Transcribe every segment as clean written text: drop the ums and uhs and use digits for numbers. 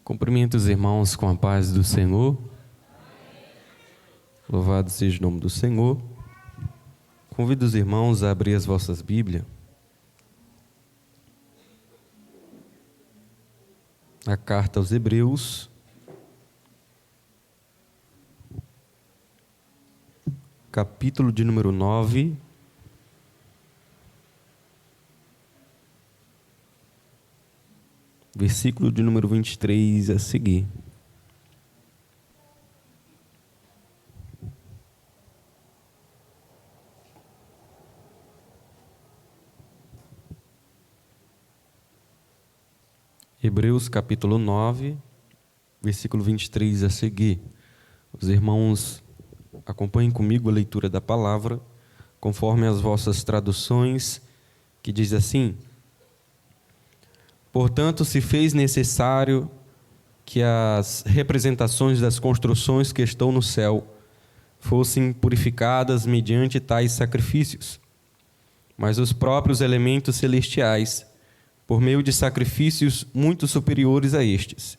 Cumprimento os irmãos com a paz do Senhor. Louvado seja o nome do Senhor. Convido os irmãos a abrir as vossas Bíblias. A carta aos Hebreus, capítulo de número 9. Versículo de número 23 a seguir. Hebreus capítulo 9, versículo 23 a seguir. Os irmãos acompanhem comigo a leitura da palavra, conforme as vossas traduções, que diz assim: Portanto, se fez necessário que as representações das construções que estão no céu fossem purificadas mediante tais sacrifícios, mas os próprios elementos celestiais, por meio de sacrifícios muito superiores a estes.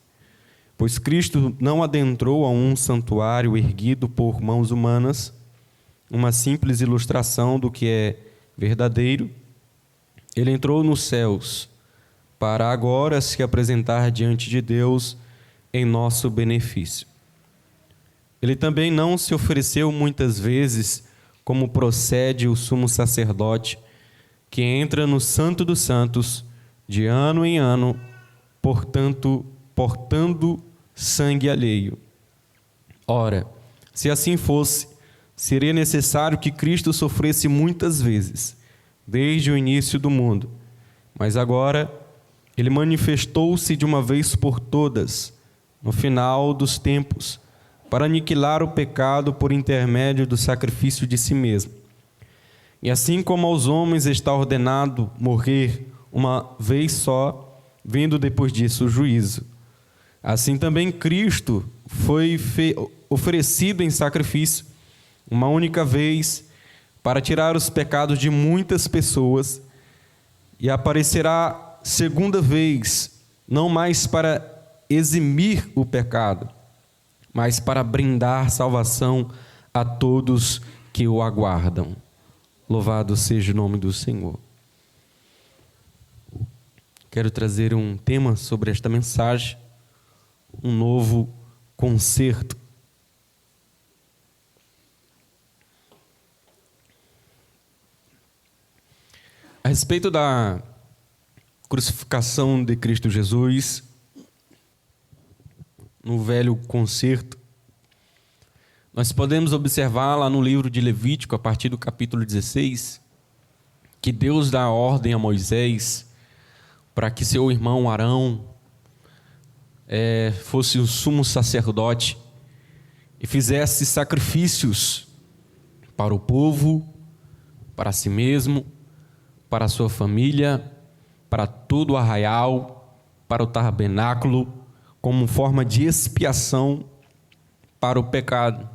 Pois Cristo não adentrou a um santuário erguido por mãos humanas, uma simples ilustração do que é verdadeiro. Ele entrou nos céus, para agora se apresentar diante de Deus em nosso benefício. Ele também não se ofereceu muitas vezes, como procede o sumo sacerdote, que entra no Santo dos Santos de ano em ano, portanto, portando sangue alheio. Ora, se assim fosse, seria necessário que Cristo sofresse muitas vezes, desde o início do mundo. Mas agora Ele manifestou-se de uma vez por todas, no final dos tempos, para aniquilar o pecado por intermédio do sacrifício de si mesmo. E assim como aos homens está ordenado morrer uma vez só, vindo depois disso o juízo, assim também Cristo foi oferecido em sacrifício uma única vez para tirar os pecados de muitas pessoas, e aparecerá segunda vez, não mais para eximir o pecado, mas para brindar salvação a todos que o aguardam. Louvado seja o nome do Senhor. Quero trazer um tema sobre esta mensagem, um novo concerto. A respeito da crucificação de Cristo Jesus, no velho concerto, nós podemos observar lá no livro de Levítico, a partir do capítulo 16, que Deus dá ordem a Moisés para que seu irmão Arão fosse o sumo sacerdote e fizesse sacrifícios para o povo, para si mesmo, para a sua família, para todo o arraial, para o tabernáculo, como forma de expiação para o pecado.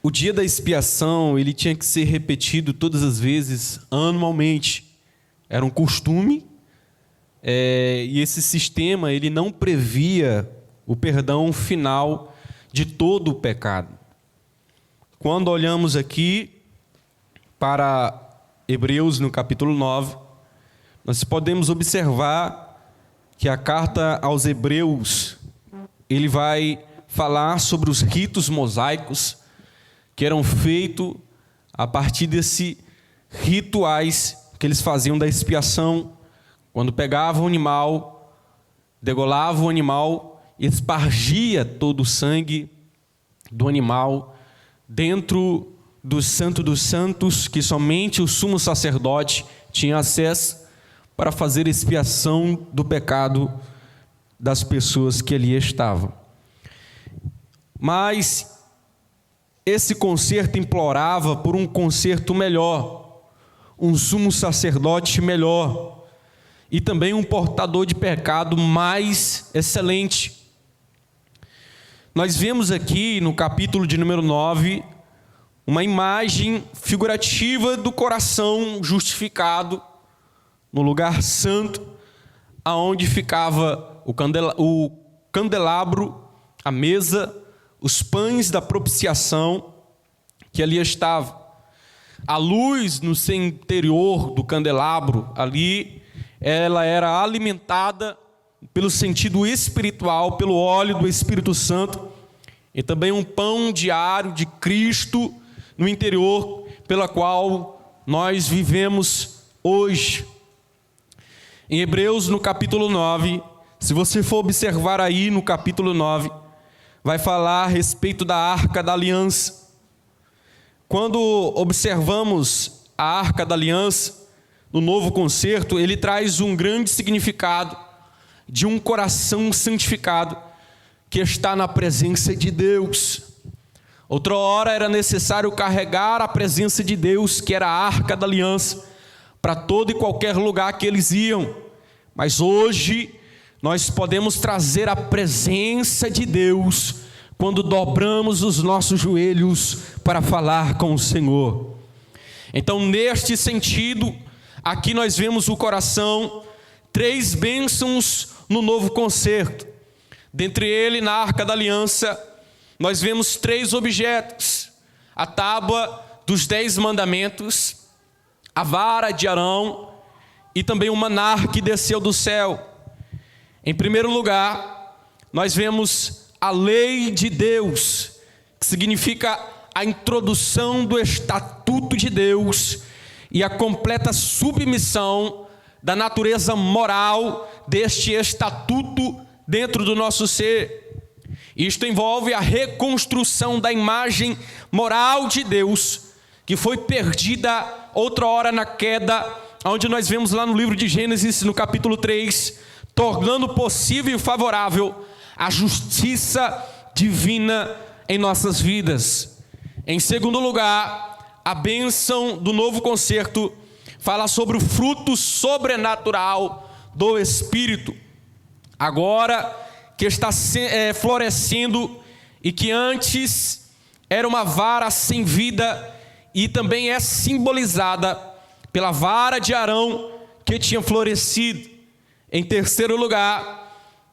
O dia da expiação, ele tinha que ser repetido todas as vezes, anualmente. Era um costume, e esse sistema ele não previa o perdão final de todo o pecado. Quando olhamos aqui para Hebreus, no capítulo 9, nós podemos observar que a carta aos Hebreus, ele vai falar sobre os ritos mosaicos que eram feitos a partir desses rituais que eles faziam da expiação, quando pegavam o animal, degolavam o animal e espargia todo o sangue do animal dentro do Santo dos Santos, que somente o sumo sacerdote tinha acesso para fazer expiação do pecado das pessoas que ali estavam. Mas esse concerto implorava por um concerto melhor, um sumo sacerdote melhor e também um portador de pecado mais excelente. Nós vemos aqui no capítulo de número 9 uma imagem figurativa do coração justificado no lugar santo, aonde ficava o candelabro, a mesa, os pães da propiciação que ali estavam. A luz no seu interior do candelabro, ali, ela era alimentada pelo sentido espiritual, pelo óleo do Espírito Santo, e também um pão diário de Cristo no interior, pela qual nós vivemos hoje. Em Hebreus, no capítulo 9, se você for observar aí no capítulo 9, vai falar a respeito da Arca da Aliança. Quando observamos a Arca da Aliança, no Novo Concerto, ele traz um grande significado de um coração santificado que está na presença de Deus. Outra hora era necessário carregar a presença de Deus, que era a Arca da Aliança, para todo e qualquer lugar que eles iam. Mas hoje nós podemos trazer a presença de Deus quando dobramos os nossos joelhos para falar com o Senhor. Então, neste sentido, aqui nós vemos o coração, 3 bênçãos no Novo Concerto. Dentre ele, na Arca da Aliança, nós vemos 3 objetos: a tábua dos 10 mandamentos, a vara de Arão e também o maná que desceu do céu. Em primeiro lugar, nós vemos a lei de Deus, que significa a introdução do estatuto de Deus e a completa submissão da natureza moral deste estatuto dentro do nosso ser. Isto envolve a reconstrução da imagem moral de Deus, que foi perdida outra hora na queda, onde nós vemos lá no livro de Gênesis, no capítulo 3, tornando possível e favorável a justiça divina em nossas vidas. Em segundo lugar, a bênção do Novo Concerto fala sobre o fruto sobrenatural do Espírito, agora que está florescendo e que antes era uma vara sem vida, e também é simbolizada pela vara de Arão que tinha florescido. Em terceiro lugar,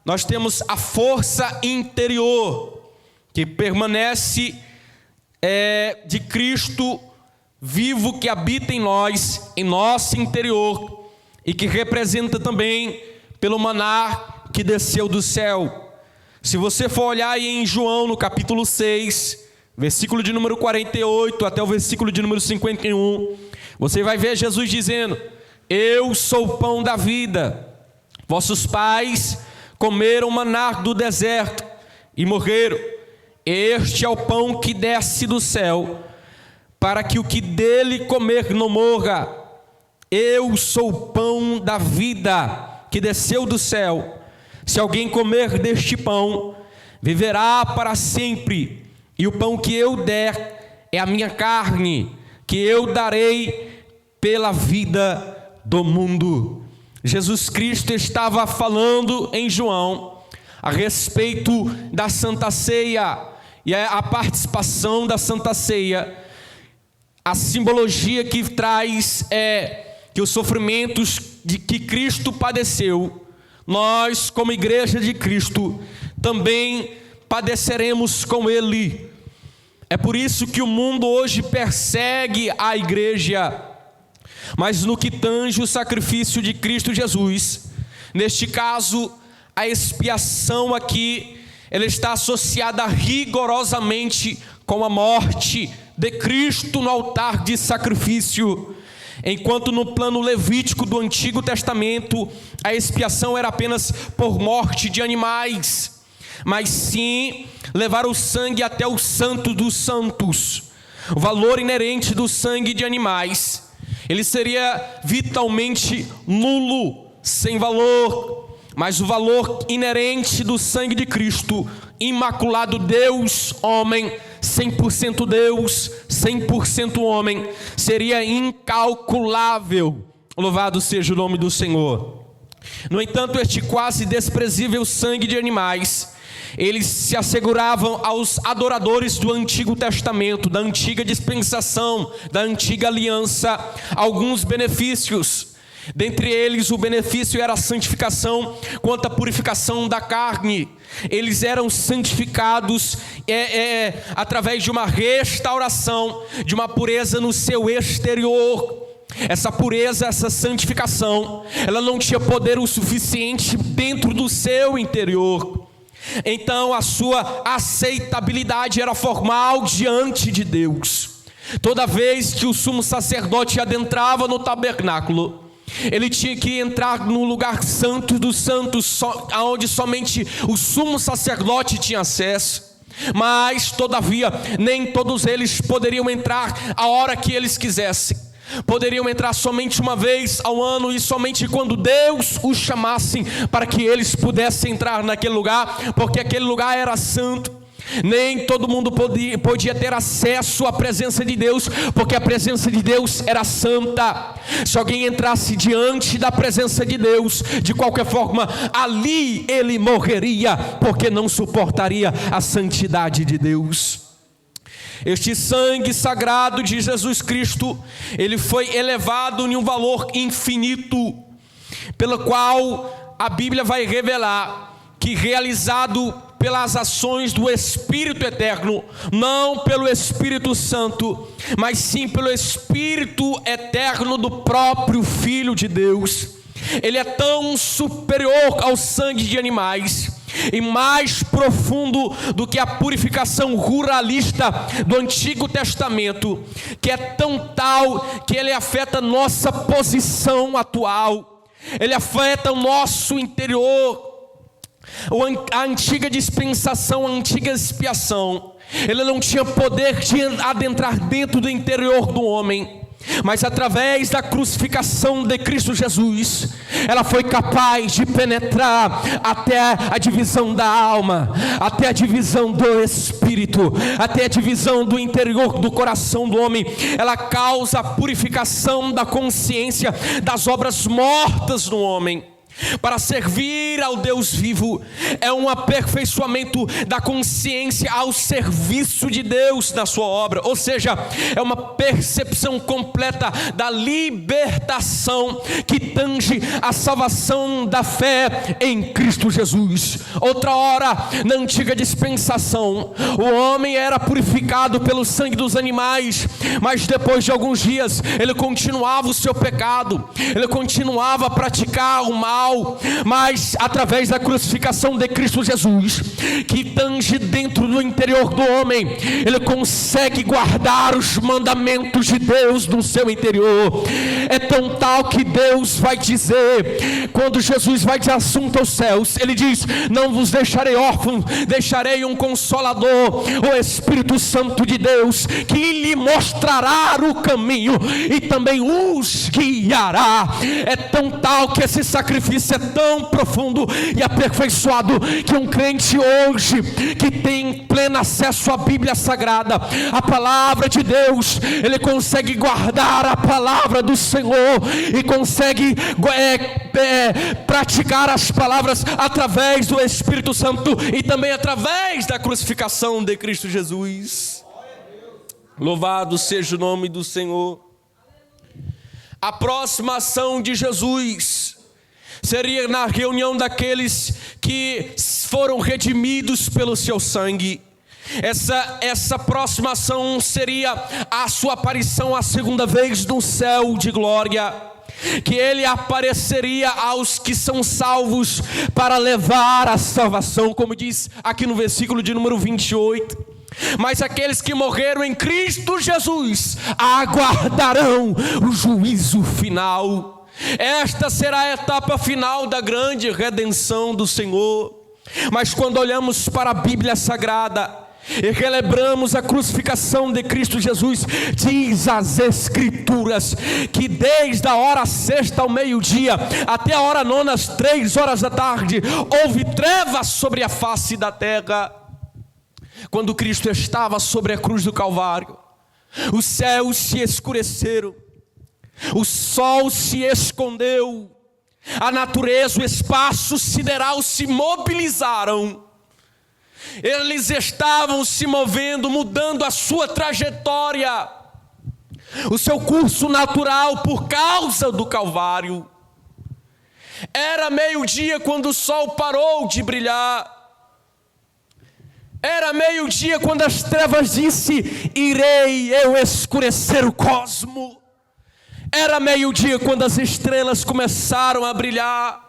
nós temos a força interior, que permanece de Cristo vivo, que habita em nós, em nosso interior, e que representa também pelo maná que desceu do céu. Se você for olhar aí em João, no capítulo 6, versículo de número 48 até o versículo de número 51, você vai ver Jesus dizendo: eu sou o pão da vida. Vossos pais comeram maná do deserto e morreram. Este é o pão que desce do céu, para que o que dele comer não morra. Eu sou o pão da vida que desceu do céu. Se alguém comer deste pão, viverá para sempre. E o pão que eu der é a minha carne, que eu darei pela vida do mundo. Jesus Cristo estava falando em João a respeito da Santa Ceia, e a participação da Santa Ceia, a simbologia que traz é que os sofrimentos de que Cristo padeceu, nós, como igreja de Cristo, também padeceremos com Ele. É por isso que o mundo hoje persegue a igreja, mas no que tange o sacrifício de Cristo Jesus, neste caso, a expiação aqui, ela está associada rigorosamente com a morte de Cristo no altar de sacrifício. Enquanto no plano levítico do Antigo Testamento, a expiação era apenas por morte de animais, mas sim levar o sangue até o Santo dos Santos. O valor inerente do sangue de animais, ele seria vitalmente nulo, sem valor, mas o valor inerente do sangue de Cristo, imaculado Deus, homem, 100% Deus, 100% homem, seria incalculável. Louvado seja o nome do Senhor. No entanto, este quase desprezível sangue de animais, eles se asseguravam aos adoradores do Antigo Testamento, da antiga dispensação, da antiga aliança, alguns benefícios. Dentre eles, o benefício era a santificação quanto à purificação da carne. Eles eram santificados através de uma restauração, de uma pureza no seu exterior. Essa pureza, essa santificação, ela não tinha poder o suficiente dentro do seu interior. Então a sua aceitabilidade era formal diante de Deus. Toda vez que o sumo sacerdote adentrava no tabernáculo, ele tinha que entrar no lugar santo dos santos, onde somente o sumo sacerdote tinha acesso. Mas, todavia, nem todos eles poderiam entrar a hora que eles quisessem. Poderiam entrar somente uma vez ao ano, e somente quando Deus os chamasse para que eles pudessem entrar naquele lugar, porque aquele lugar era santo. Nem todo mundo podia ter acesso à presença de Deus, porque a presença de Deus era santa. Se alguém entrasse diante da presença de Deus, de qualquer forma, ali ele morreria, porque não suportaria a santidade de Deus. Este sangue sagrado de Jesus Cristo, ele foi elevado em um valor infinito, pelo qual a Bíblia vai revelar que, realizado pelas ações do Espírito Eterno, não pelo Espírito Santo, mas sim pelo Espírito Eterno do próprio Filho de Deus, ele é tão superior ao sangue de animais e mais profundo do que a purificação ruralista do Antigo Testamento, que é tão tal que ele afeta nossa posição atual, ele afeta o nosso interior. A antiga dispensação, a antiga expiação, ele não tinha poder de adentrar dentro do interior do homem, mas através da crucificação de Cristo Jesus, ela foi capaz de penetrar até a divisão da alma, até a divisão do espírito, até a divisão do interior do coração do homem. Ela causa a purificação da consciência das obras mortas no homem, para servir ao Deus vivo. É um aperfeiçoamento da consciência ao serviço de Deus na sua obra, ou seja, é uma percepção completa da libertação que tange a salvação da fé em Cristo Jesus. Outra hora, na antiga dispensação, o homem era purificado pelo sangue dos animais, mas depois de alguns dias ele continuava o seu pecado, ele continuava a praticar o mal. Mas através da crucificação de Cristo Jesus, que tange dentro do interior do homem, ele consegue guardar os mandamentos de Deus no seu interior. É tão tal que Deus vai dizer, quando Jesus vai de assunto aos céus, ele diz: não vos deixarei órfãos, deixarei um consolador, o Espírito Santo de Deus, que lhe mostrará o caminho e também os guiará. É tão tal que esse sacrifício é tão profundo e aperfeiçoado, que um crente hoje que tem pleno acesso à Bíblia Sagrada, a palavra de Deus, ele consegue guardar a palavra do Senhor e consegue praticar as palavras através do Espírito Santo e também através da crucificação de Cristo Jesus. Louvado seja o nome do Senhor. A próxima ação de Jesus seria na reunião daqueles que foram redimidos pelo seu sangue. Essa próxima ação seria a sua aparição a segunda vez no céu de glória, que ele apareceria aos que são salvos para levar a salvação, como diz aqui no versículo de número 28. Mas aqueles que morreram em Cristo Jesus aguardarão o juízo final. Esta será a etapa final da grande redenção do Senhor. Mas quando olhamos para a Bíblia Sagrada e relembramos a crucificação de Cristo Jesus, diz as Escrituras que desde a hora sexta ao meio-dia até a hora nona, às 3 horas da tarde, houve trevas sobre a face da terra. Quando Cristo estava sobre a cruz do Calvário, os céus se escureceram, o sol se escondeu, a natureza, o espaço sideral se mobilizaram. Eles estavam se movendo, mudando a sua trajetória. o seu curso natural por causa do Calvário. Era meio-dia quando o sol parou de brilhar. Era meio-dia quando as trevas disse: irei eu escurecer o cosmo. Era meio-dia quando as estrelas começaram a brilhar.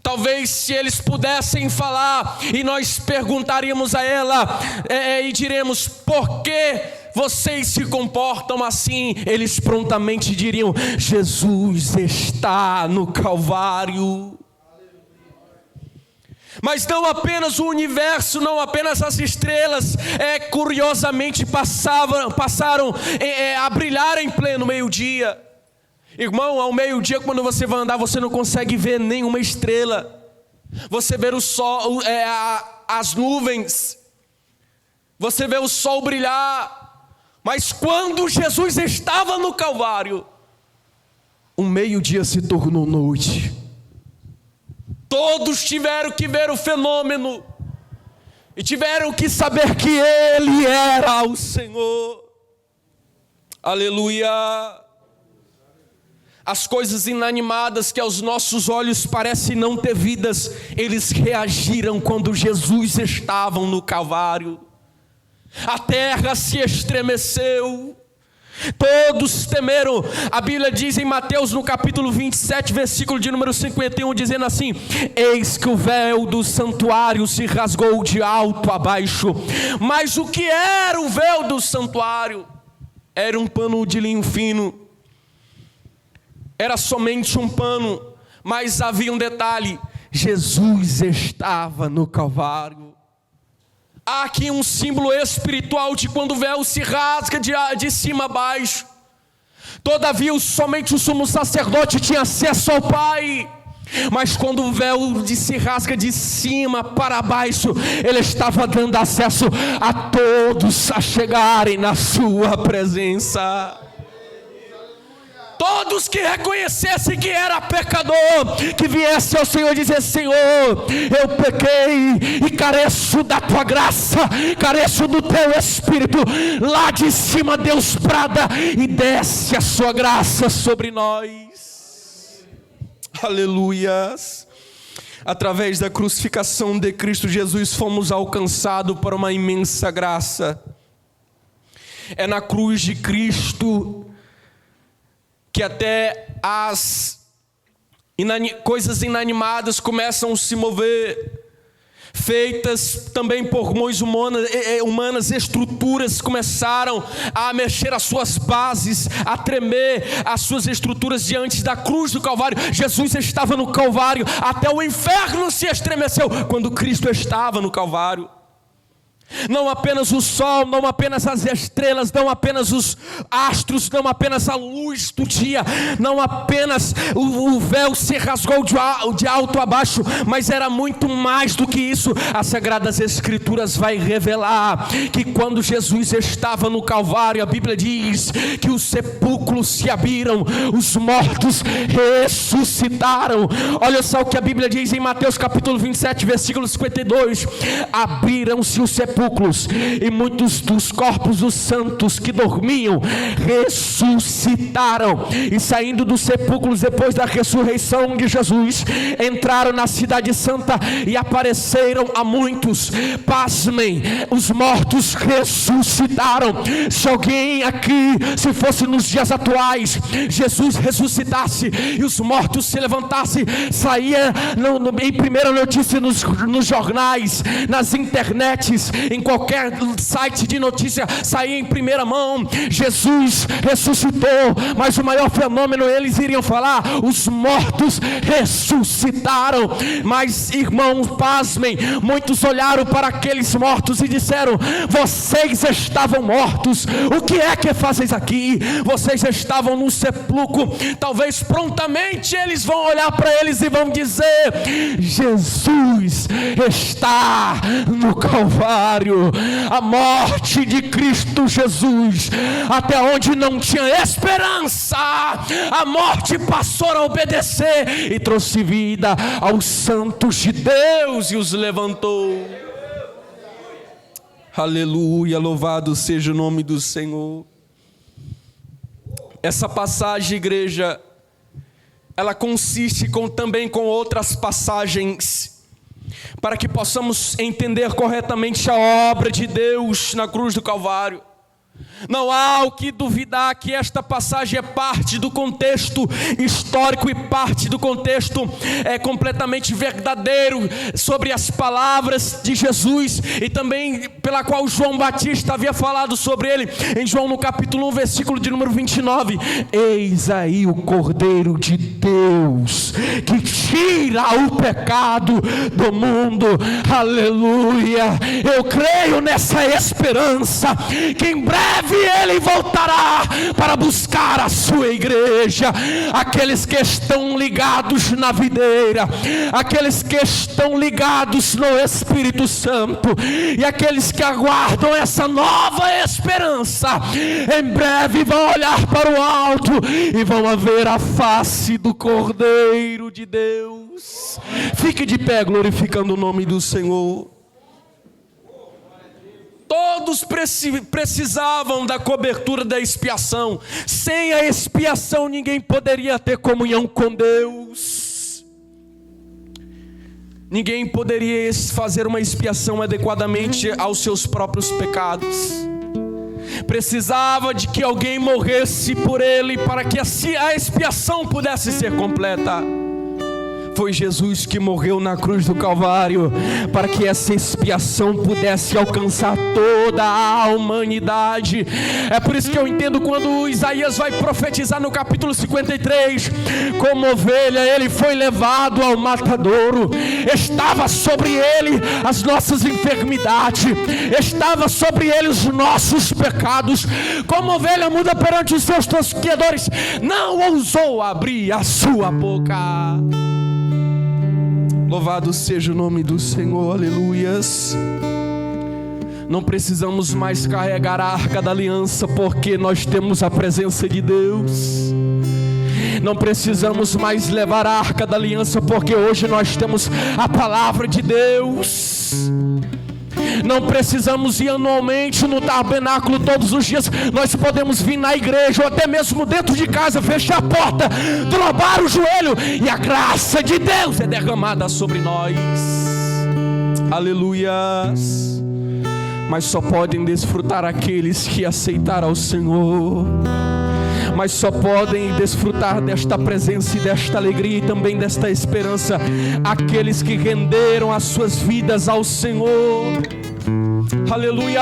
Talvez se eles pudessem falar e nós perguntaríamos a ela e diremos: por que vocês se comportam assim? Eles prontamente diriam: Jesus está no Calvário. Mas não apenas o universo, não apenas as estrelas, curiosamente passaram a brilhar em pleno meio-dia. Irmão, ao meio-dia, quando você vai andar, você não consegue ver nenhuma estrela. Você vê o sol, as nuvens, você vê o sol brilhar. Mas quando Jesus estava no Calvário, o meio-dia se tornou noite. Todos tiveram que ver o fenômeno e tiveram que saber que Ele era o Senhor. Aleluia! As coisas inanimadas que aos nossos olhos parecem não ter vidas, eles reagiram quando Jesus estava no Calvário. A terra se estremeceu. Todos temeram. A Bíblia diz em Mateus no capítulo 27, versículo de número 51, dizendo assim: eis que o véu do santuário se rasgou de alto a baixo. Mas o que era o véu do santuário? Era um pano de linho fino. Era somente um pano. Mas havia um detalhe: Jesus estava no Calvário. Há aqui um símbolo espiritual de quando o véu se rasga de cima a baixo. Todavia, somente o sumo sacerdote tinha acesso ao Pai. Mas quando o véu se rasga de cima para baixo, Ele estava dando acesso a todos a chegarem na sua presença. Todos que reconhecessem que era pecador, que viesse ao Senhor e dizer: Senhor, eu pequei e careço da tua graça, careço do teu Espírito. Lá de cima Deus brada e desce a sua graça sobre nós. Aleluias. Através da crucificação de Cristo Jesus fomos alcançados por uma imensa graça. É na cruz de Cristo que até as coisas inanimadas começam a se mover, feitas também por mãos humanas, estruturas começaram a mexer as suas bases, a tremer as suas estruturas diante da cruz do Calvário. Jesus estava no Calvário, até o inferno se estremeceu quando Cristo estava no Calvário. Não apenas o sol, não apenas as estrelas, não apenas os astros, não apenas a luz do dia, não apenas o véu se rasgou de alto a baixo, mas era muito mais do que isso. As Sagradas Escrituras vai revelar que quando Jesus estava no Calvário, a Bíblia diz que os sepulcros se abriram, os mortos ressuscitaram. Olha só o que a Bíblia diz em Mateus capítulo 27, versículo 52: abriram-se os sepulcros e muitos dos corpos dos santos que dormiam ressuscitaram, e saindo dos sepulcros depois da ressurreição de Jesus, entraram na cidade santa e apareceram a muitos. Pasmem, os mortos ressuscitaram. Se alguém aqui, se fosse nos dias atuais, Jesus ressuscitasse e os mortos se levantassem, saía em primeira notícia nos jornais, nas internets, em qualquer site de notícia, saía em primeira mão: Jesus ressuscitou. Mas o maior fenômeno, eles iriam falar: os mortos ressuscitaram. Mas irmãos, pasmem, muitos olharam para aqueles mortos e disseram: vocês estavam mortos, o que é que fazem aqui? Vocês estavam no sepulcro. Talvez prontamente eles vão olhar para eles e vão dizer: Jesus está no Calvário. A morte de Cristo Jesus, até onde não tinha esperança, a morte passou a obedecer e trouxe vida aos santos de Deus e os levantou. Aleluia, louvado seja o nome do Senhor. essa passagem, igreja, ela consiste também com outras passagens, para que possamos entender corretamente a obra de Deus na cruz do Calvário. Não há o que duvidar que esta passagem é parte do contexto histórico e parte do contexto completamente verdadeiro sobre as palavras de Jesus e também pela qual João Batista havia falado sobre ele em João no capítulo 1, versículo de número 29. Eis aí o Cordeiro de Deus que tira o pecado do mundo. Aleluia! Eu creio nessa esperança que em breve Ele voltará para buscar a sua igreja, aqueles que estão ligados na videira, aqueles que estão ligados no Espírito Santo e aqueles que aguardam essa nova esperança, em breve vão olhar para o alto e vão ver a face do Cordeiro de Deus. Fique de pé glorificando o nome do Senhor. Todos precisavam da cobertura da expiação. Sem a expiação ninguém poderia ter comunhão com Deus. Ninguém poderia fazer uma expiação adequadamente aos seus próprios pecados. Precisava de que alguém morresse por ele para que a expiação pudesse ser completa. Foi Jesus que morreu na cruz do Calvário para que essa expiação pudesse alcançar toda a humanidade. É por isso que eu entendo quando Isaías vai profetizar no capítulo 53, como ovelha ele foi levado ao matadouro, estava sobre ele as nossas enfermidades, estava sobre ele os nossos pecados. Como ovelha muda perante os seus tosqueadores, não ousou abrir a sua boca. Louvado seja o nome do Senhor, aleluias. Não precisamos mais carregar a arca da aliança, porque nós temos a presença de Deus. Não precisamos mais levar a arca da aliança, porque hoje nós temos a palavra de Deus. Não precisamos ir anualmente no tabernáculo todos os dias. Nós podemos vir na igreja ou até mesmo dentro de casa, fechar a porta, dobrar o joelho e a graça de Deus é derramada sobre nós. Aleluias. Mas só podem desfrutar aqueles que aceitaram ao Senhor. Mas só podem desfrutar desta presença e desta alegria e também desta esperança aqueles que renderam as suas vidas ao Senhor. Aleluia.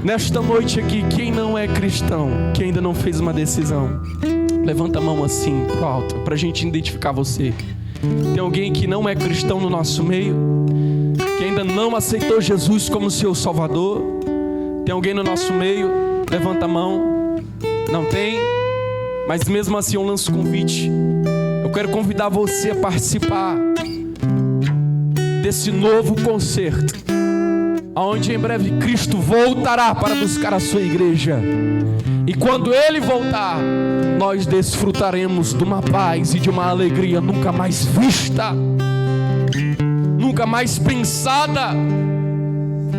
Nesta noite aqui, quem não é cristão, que ainda não fez uma decisão, levanta a mão assim pro alto, pra gente identificar você. Tem alguém que não é cristão no nosso meio, que ainda não aceitou Jesus como seu Salvador? Tem alguém no nosso meio? Levanta a mão. Não tem? Mas mesmo assim eu lanço o convite. Eu quero convidar você a participar desse novo concerto, aonde em breve Cristo voltará para buscar a sua igreja. E quando Ele voltar, nós desfrutaremos de uma paz e de uma alegria nunca mais vista, nunca mais pensada.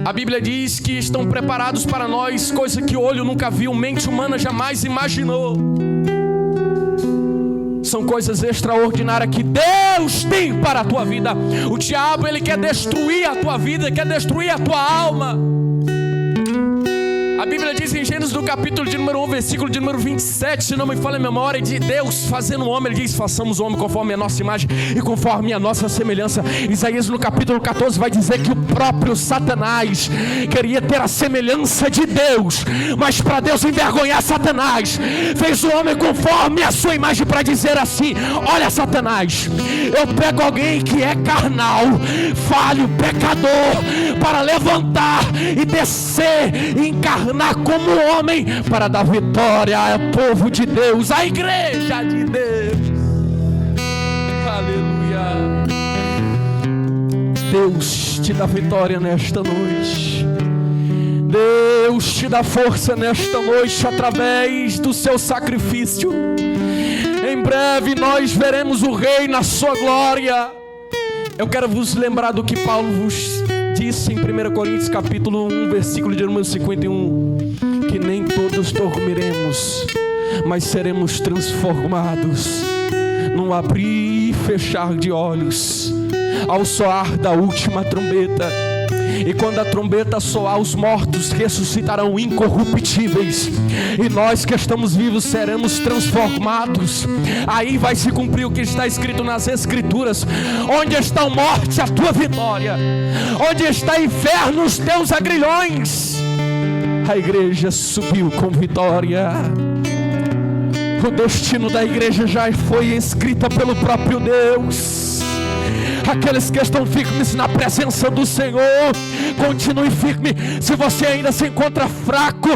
A Bíblia diz que estão preparados para nós coisa que o olho nunca viu, mente humana jamais imaginou. São coisas extraordinárias que Deus tem para a tua vida. O diabo, ele quer destruir a tua vida, quer destruir a tua alma. A Bíblia diz em Gênesis no capítulo de número 1, versículo de número 27, se não me falha a memória, de Deus fazendo o homem, Ele diz: façamos o homem conforme a nossa imagem e conforme a nossa semelhança. Isaías no capítulo 14 vai dizer que o próprio Satanás queria ter a semelhança de Deus, mas para Deus envergonhar Satanás, fez o homem conforme a sua imagem, para dizer assim: olha, Satanás, eu pego alguém que é carnal, falho, pecador, para levantar e descer e encarnar como homem, para dar vitória ao povo de Deus, à igreja de Deus. Aleluia. Deus te dá vitória nesta noite. Deus te dá força nesta noite através do seu sacrifício. Em breve nós veremos o Rei na sua glória. Eu quero vos lembrar do que Paulo vos disse em 1 Coríntios capítulo 1, versículo de número 51, que nem todos dormiremos, mas seremos transformados num abrir e fechar de olhos, ao soar da última trombeta. E quando a trombeta soar, os mortos ressuscitarão incorruptíveis, e nós que estamos vivos seremos transformados. Aí vai se cumprir o que está escrito nas Escrituras: onde está a morte, a tua vitória? Onde está inferno, os teus agrilhões? A igreja subiu com vitória. O destino da igreja já foi escrito pelo próprio Deus. Aqueles que estão firmes na presença do Senhor, continue firme. Se você ainda se encontra fraco,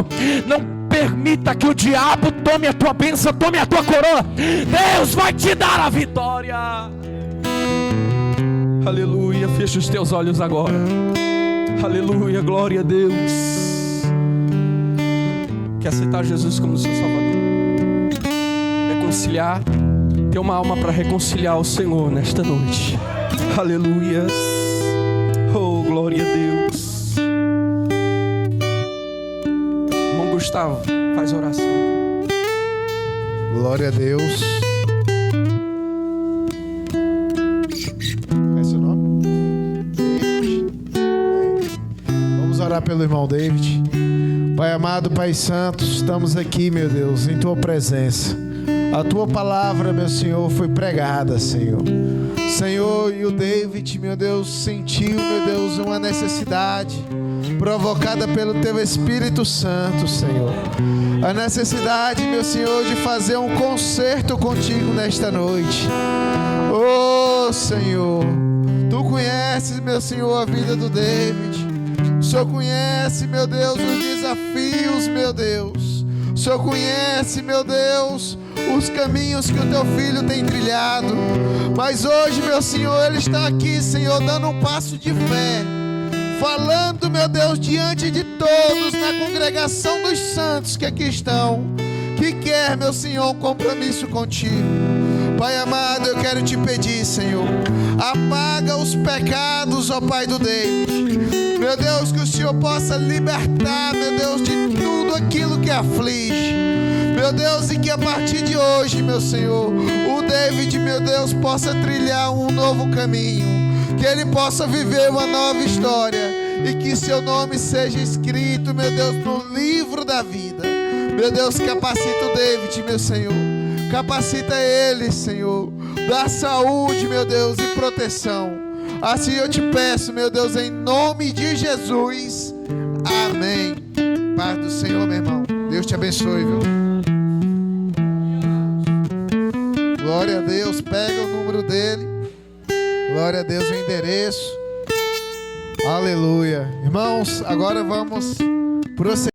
não permita que o diabo tome a tua bênção, tome a tua coroa. Deus vai te dar a vitória. Aleluia. Fecha os teus olhos agora. Aleluia, glória a Deus. Quer aceitar Jesus como seu Salvador? Reconciliar. Ter uma alma para reconciliar o Senhor nesta noite. Aleluia. Oh, glória a Deus. Irmão Gustavo, faz oração. Glória a Deus. Qual é seu nome? David. Vamos orar pelo irmão David. Pai amado, Pai santo, estamos aqui, meu Deus, em tua presença. A tua palavra, meu Senhor, foi pregada, Senhor. Senhor, e o David, meu Deus, sentiu, meu Deus, uma necessidade provocada pelo teu Espírito Santo, Senhor. A necessidade, meu Senhor, de fazer um concerto contigo nesta noite. Oh, Senhor, tu conheces, meu Senhor, a vida do David. O Senhor conhece, meu Deus, os desafios, meu Deus. O Senhor conhece, meu Deus, os caminhos que o teu filho tem trilhado. Mas hoje, meu Senhor, ele está aqui, Senhor, dando um passo de fé, falando, meu Deus, diante de todos, na congregação dos santos que aqui estão, que quer, meu Senhor, um compromisso contigo. Pai amado, eu quero te pedir, Senhor, apaga os pecados, ó Pai do David. Meu Deus, que o Senhor possa libertar, meu Deus, de tudo aquilo que aflige. Meu Deus, e que a partir de hoje, meu Senhor, o David, meu Deus, possa trilhar um novo caminho, que ele possa viver uma nova história, e que seu nome seja escrito, meu Deus, no livro da vida. Meu Deus, capacita o David, meu Senhor, capacita ele, Senhor, dá saúde, meu Deus, e proteção. Assim eu te peço, meu Deus, em nome de Jesus, amém. Paz do Senhor, meu irmão, Deus te abençoe, viu? Glória a Deus, pega o número dele. Glória a Deus, o endereço. Aleluia. Irmãos, agora vamos prosseguir.